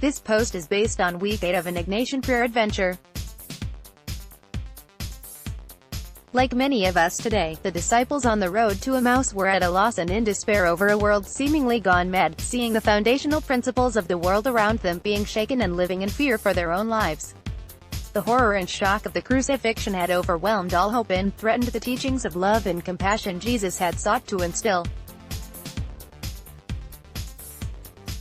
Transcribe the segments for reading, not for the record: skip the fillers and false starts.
This post is based on week 8 of an Ignatian prayer adventure. Like many of us today, the disciples on the road to Emmaus were at a loss and in despair over a world seemingly gone mad, seeing the foundational principles of the world around them being shaken and living in fear for their own lives. The horror and shock of the crucifixion had overwhelmed all hope and threatened the teachings of love and compassion Jesus had sought to instill.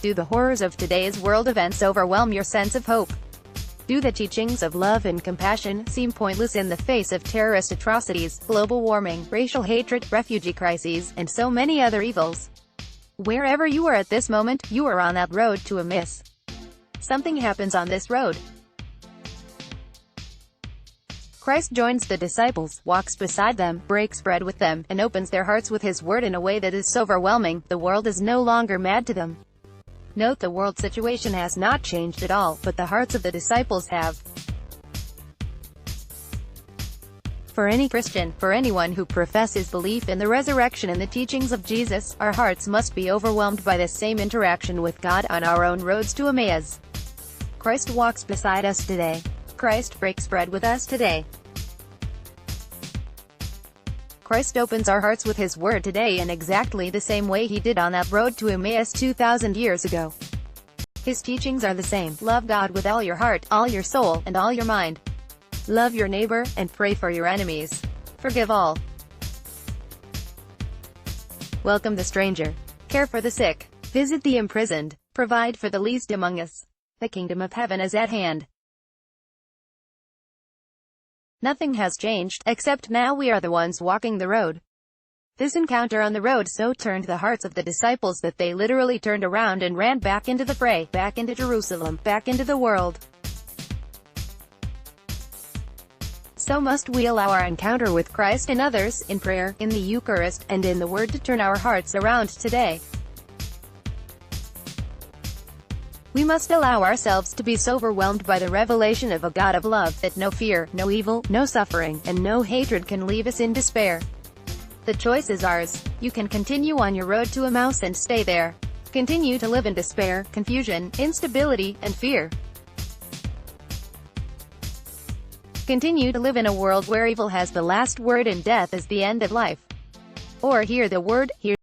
Do the horrors of today's world events overwhelm your sense of hope? Do the teachings of love and compassion seem pointless in the face of terrorist atrocities, global warming, racial hatred, refugee crises, and so many other evils? Wherever you are at this moment, you are on that road to Emmaus. Something happens on this road. Christ joins the disciples, walks beside them, breaks bread with them, and opens their hearts with his word in a way that is so overwhelming, the world is no longer mad to them. Note, the world situation has not changed at all, but the hearts of the disciples have. For any Christian, for anyone who professes belief in the resurrection and the teachings of Jesus, our hearts must be overwhelmed by this same interaction with God on our own roads to Emmaus. Christ walks beside us today. Christ breaks bread with us today. Christ opens our hearts with his word today in exactly the same way he did on that road to Emmaus 2,000 years ago. His teachings are the same. Love God with all your heart, all your soul, and all your mind. Love your neighbor, and pray for your enemies. Forgive all. Welcome the stranger. Care for the sick. Visit the imprisoned. Provide for the least among us. The kingdom of heaven is at hand. Nothing has changed, except now we are the ones walking the road. This encounter on the road so turned the hearts of the disciples that they literally turned around and ran back into the fray, back into Jerusalem, back into the world. So must we allow our encounter with Christ and others, in prayer, in the Eucharist, and in the Word to turn our hearts around today. We must allow ourselves to be so overwhelmed by the revelation of a God of love, that no fear, no evil, no suffering, and no hatred can leave us in despair. The choice is ours. You can continue on your road to Emmaus and stay there. Continue to live in despair, confusion, instability, and fear. Continue to live in a world where evil has the last word and death is the end of life. Or hear the word, hear